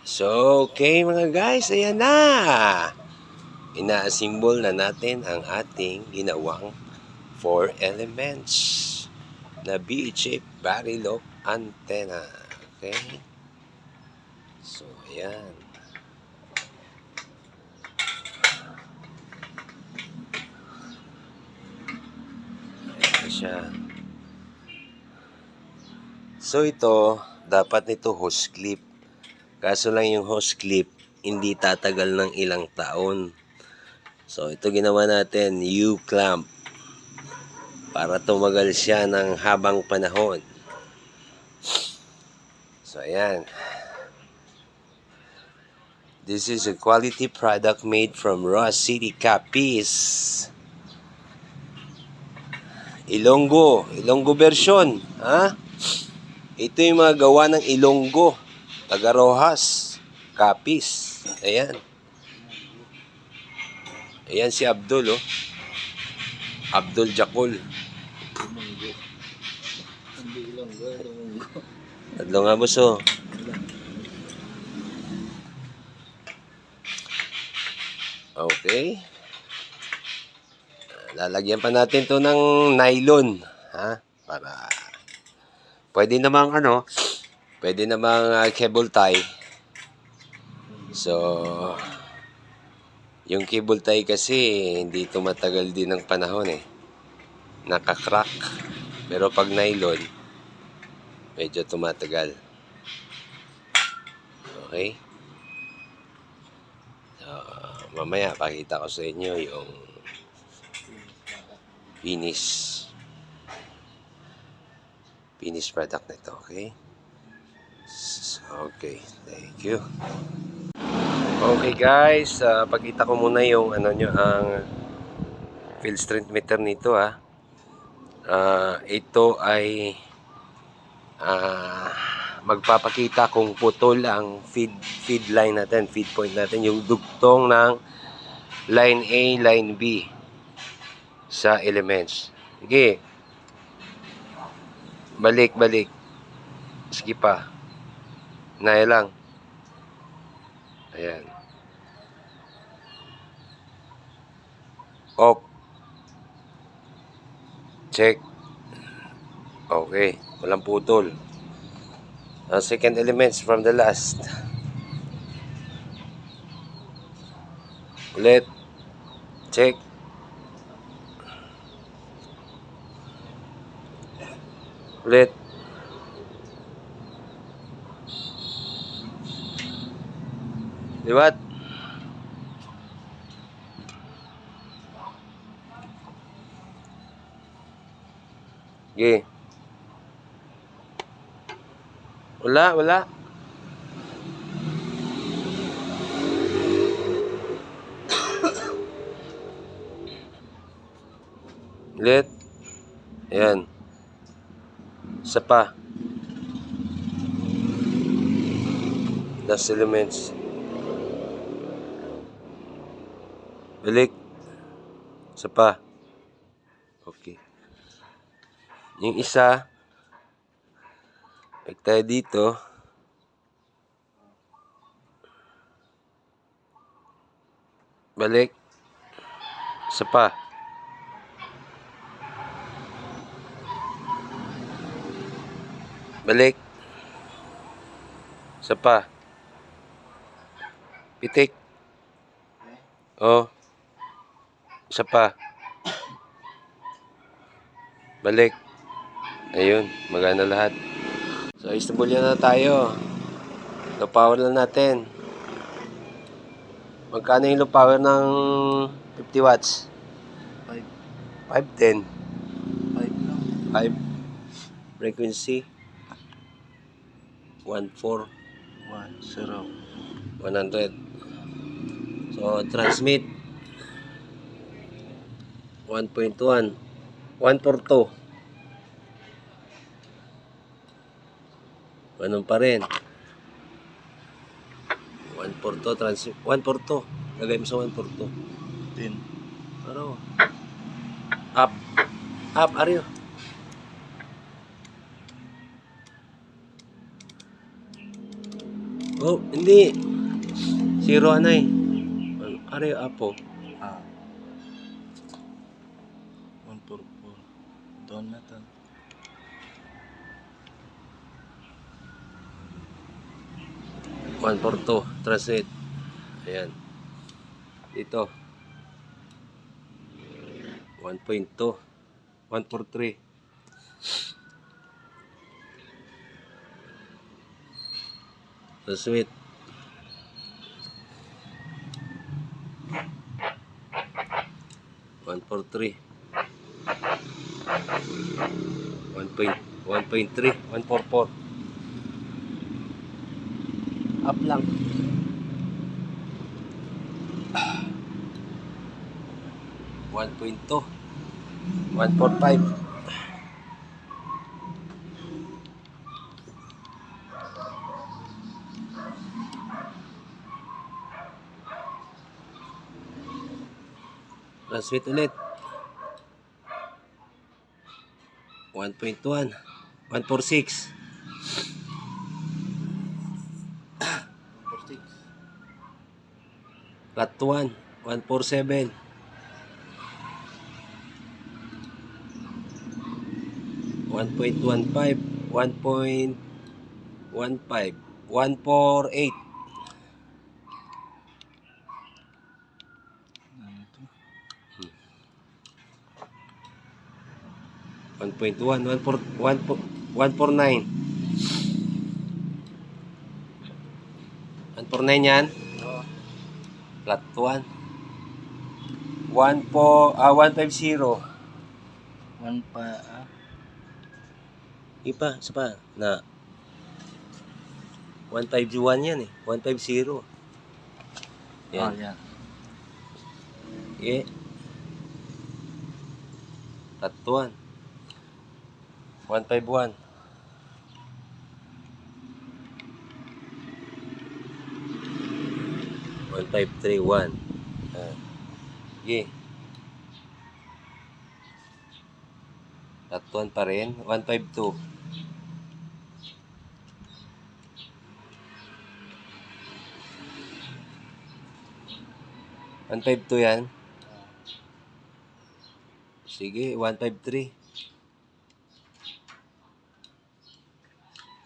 So, okay mga guys, ayan na. Ina-assemble na natin ang ating ginawang 4 elements na BHF battery lock antenna. Okay? So, ayan. Ayan siya. So, ito, dapat nito hose clip. Kaso lang yung hose clip, hindi tatagal ng ilang taon. So, ito ginawa natin, U-clamp. Para tumagal siya ng habang panahon. So, ayan. This is a quality product made from Ross City, Capiz. Ilonggo version. Ha? Ito yung mga gawa ng Ilonggo. Taga Rojas, Capiz. Ayan. Ayan si Abdul, oh. Abdul Jakul. Tadlo nga, boss, oh. Okay. Lalagyan pa natin to ng nylon, ha? Para pwede namang cable tie. So, yung cable tie kasi hindi ito matagal din ng panahon eh. Nakakrack. Pero pag nylon, medyo tumatagal. Okay? So, mamaya pakita ko sa inyo yung finish product nito, okay? Okay, thank you. Okay guys, pakita ko muna yung ang field strength meter nito, ha. Ito ay magpapakita kung putol ang feed line natin, feed point natin, yung dugtong ng line A, line B sa elements. Sige. Balik. Sige pa. Naya lang. Ayan. Off. Check. Okay. Walang putol. Second elements from the last. Ulit. Check. Ulit. Liwat. Okay. Wala. Ulit. Ayan. Isa pa. Last elements. Balik. Isa pa. Okay. Yung isa, balik tayo dito. Balik. Isa pa. Balik. Isa pa. Pitik. Oh. Isa pa. Balik. Ayun, magana lahat. So, istabulya na tayo. Low power na natin. Magkano yung low power ng 50 watts? 510. 5 frequency 100. So transmit 1.1 142. Ganun pa rin. 142 transmit 142. Lagay mo sa 142. 10. Ano? Up, aryo. Oh, hindi. Zero anay. Are apo. 144. Doon na to. One for two. Translate. Ayan. Dito. 1.2. 143. Translate. 143. 1.3. 144. Up lang. 1.2. 145. Transmit ulit. 1.1. 146. 146. Flat 1. 147. 1.15. 1.15. 148. Ano to? 1.1. 149. 149 yan. Oo. Flat 1. 150. 1 pa, Ipa, isa pa na 151 yan eh. 150. Yan. yan. Eh. Flat 1. 151. 1,531. Sige. Tatuan pa rin. 152. 152 yan. Sige, 153.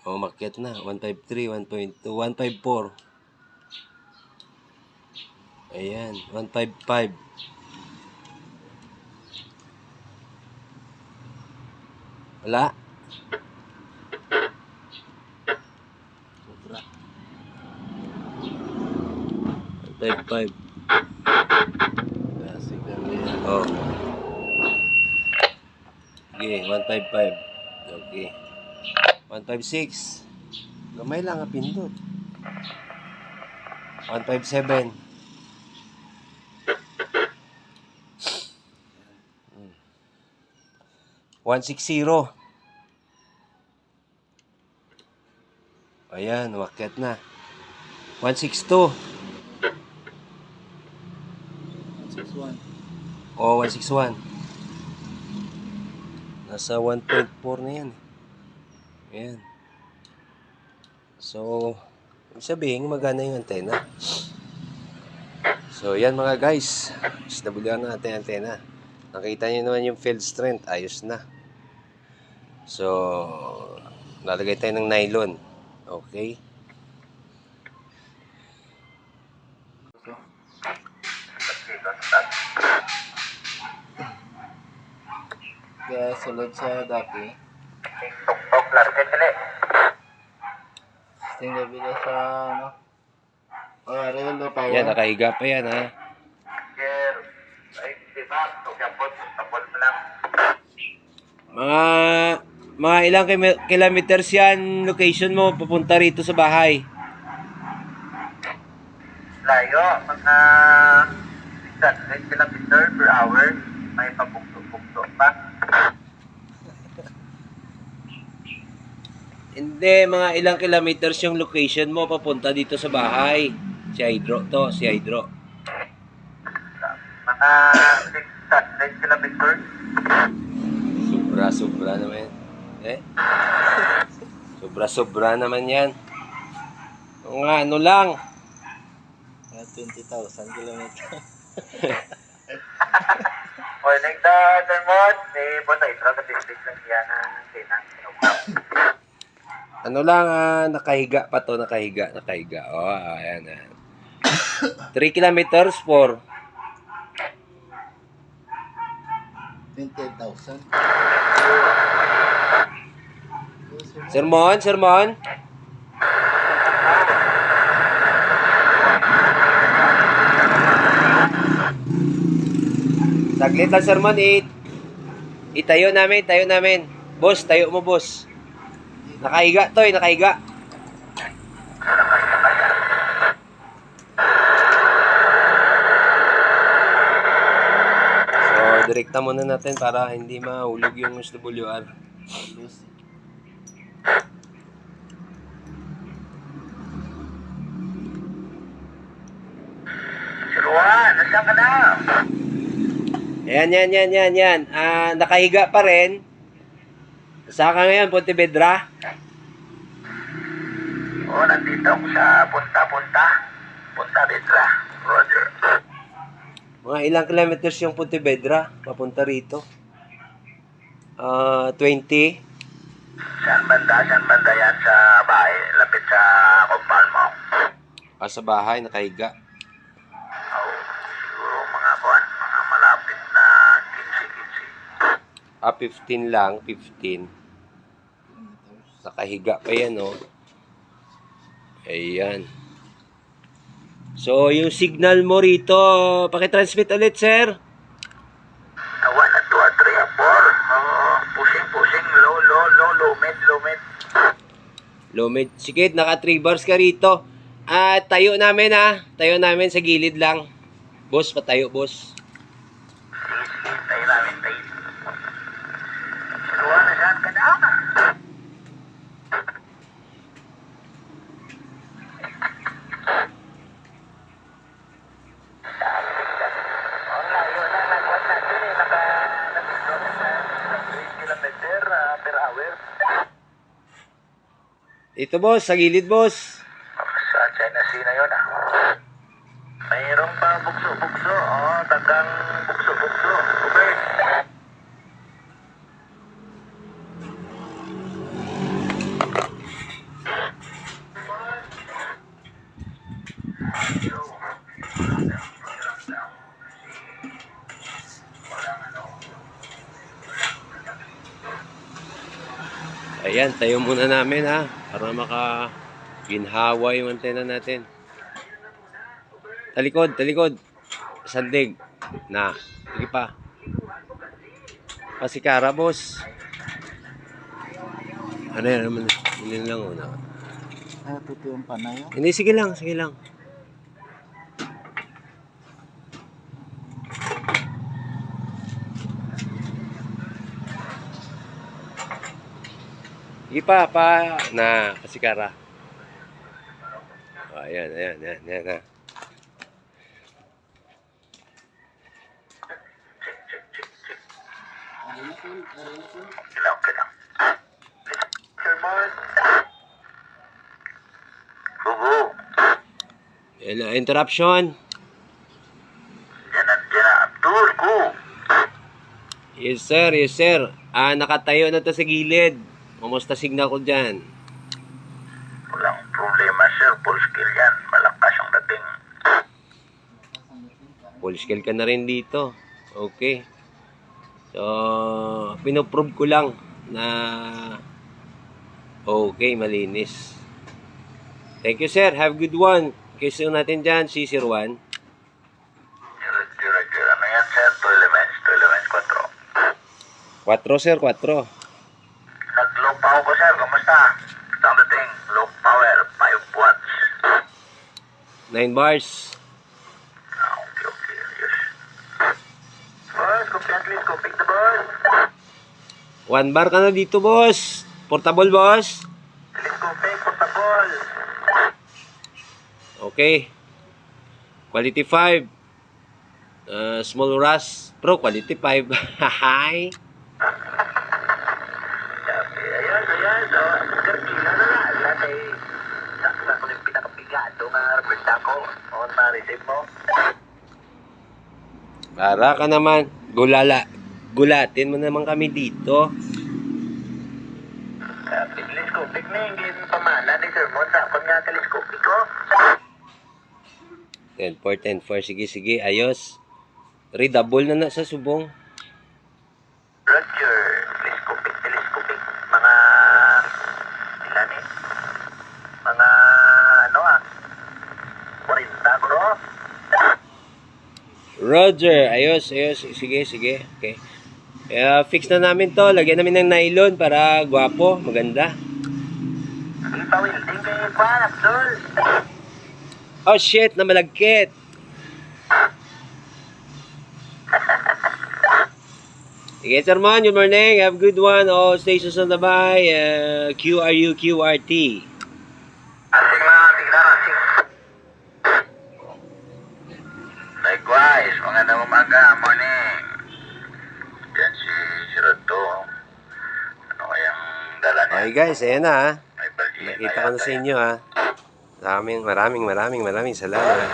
O, makyat na. 153, 1.2, 154. Ayan, 155. Wala. Sobra. 155. Kasi kami yan. Oh. Sige, 155. Okay. 156. Gamay lang ang pindot. 157. 160. Ayan, wakyat na. 162. 161. O, 161. Nasa 1.4 na yan. Ayan. So, ibig sabihin, magana yung antena. So, yan mga guys. Nabulihan natin ang antena. Nakita nyo naman yung field strength. Ayos na. So, lalagay tayo ng nylon. Okay. Kaya sulod sa daki. Tok-tok lang sandali. Tingnan bila sa ano. Real power. Yan, nakahiga pa yan ha. Sir, ay di ba? Tukapot, tapos mo lang. Mga ilang kilometers yan location mo papunta rito sa bahay. Layo, mga 600 kilometer per hour. May pabukto-bukto pa. Hindi, mga ilang kilometers yung location mo papunta dito sa bahay. Si Hydro to, si Hydro. Mga 600 kilometers. Sobra naman yan. Sobra naman yan. Mga ano lang. Mga 20,000 kilometers. Morning da, Sir Mon. Boss, ay statistic lang yan na sinang. Ano lang, nakahiga pa to, nakahiga. Oh, ayan, 3 kilometers for 28,000. sermon. Saglit lang, sermon, itayo namin. Boss, tayo mo, boss. Nakahiga to, nakahiga. So, direkta muna natin para hindi mahulog yung SWR. Sir Juan, nasaan ka na? Yan. Nakahiga pa rin. Saan ka ngayon, Pontevedra? Oo, nandito ako sa Punta Vedra. Roger. Mga ilang kilometers yung Pontevedra papunta rito? 20. Saan banda yan sa bahay, lapit sa compound mo? Sa bahay, nakahiga. Oo, siguro mga malapit na 15. 15 lang, 15. Nakahiga pa yan, oh. Ayan. So, yung signal mo rito, pakitransmit ulit, sir. 1, 2, 3, 4. Pushing. Low, mid. Low mid. Sige, naka 3 bars ka rito. Tayo namin, Tayo namin sa gilid lang. Boss, patayo, boss. Sige, tayo namin. Sir Juan, nasaan ka na? Ito, boss, sa gilid, boss. Sa China Sea na yun, Mayroong pa bukso-bukso. Tagang bukso-bukso. Okay. Ayan, tayo muna namin, para maka-ginhawa yung antena natin. Talikod. Sandig. Sige pa. Pasikara, boss. Ano yan naman? Hindi lang, Totoo yung panay. Hindi, sige lang. Sige pa, pasikara. Ayan. Okay lang. Sir Mon. Gugu. Interruption. Yan na. Abdul, go. Yes, sir. Nakatayo na to sa gilid. Kumusta signal ko dyan? Walang problema, sir. Full skill yan. Malakas ang dating. Full scale ka na rin dito. Okay. So, pinoprove ko lang na okay, malinis. Thank you, sir. Have a good one. Kasi natin dyan, si Sir Juan. Roger. Ano yan, sir? 2 elements, 4. 4, sir, 4. Nag-low power ko, sir. Kamusta? Ito ang dating. Low power, 5 watts. 9 bars. Okay. Yes. Boss, complete the ball. 1 bar ka na dito, boss. Portable, boss. Telescopic, portable. Okay. Quality 5. Small Rush Pro, quality 5. Hi. Ayan. So, sir, kila na. Lahat ay saksa ko ng pinaka-pin harvest ako. O, na-receive mo. Para ka naman, gulatin mo naman kami dito. Telescopic na yung game pamana ni Sir Mon. Dapat nga telescopic ko. 10-4, 10-4. Sige, sige. Ayos. Readable na sa subong. Roger. Telescopic. Mga... Ilan eh? Mga... Ano 40 bro. Roger. Ayos. Sige. Okay. Fix na namin to. Lagyan namin ng nylon para gwapo. Maganda. Ipawilding kayo pa, Abdul. Oh shit, na malagkit. Sige, Sir Mon, good morning. Have a good one. Oh, stations on the by. QRU, QRT. Asing mga tignan, asing. Likewise, magandang umaga, morning. Yan si Rodo. Ano kayang dala niya? Okay guys, ayan na ha. May balsin Nakita ko na sa inyo ha. Maraming salamat.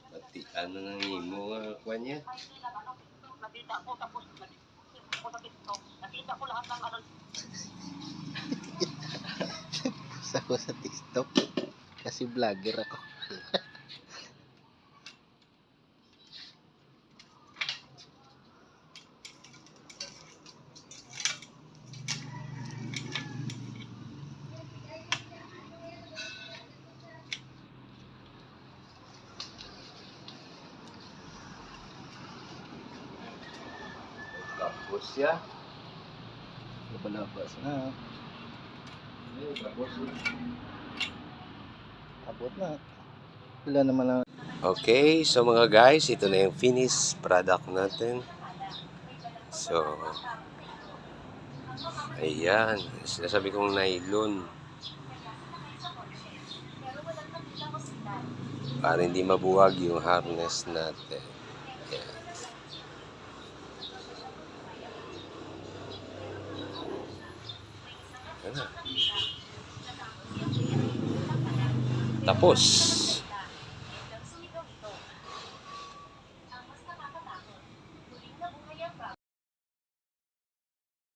Pati ano nang imo nga kuha niya? Ako sa TikTok. Kasi vlogger ako. Tapos siya. Labas na. Abot na. Wala naman lang. Okay, so mga guys, ito na yung finished product natin. So, ayan. Sinasabi kong nylon. Para hindi mabuwag yung harness natin. Ayan. Ayan na. Tapos.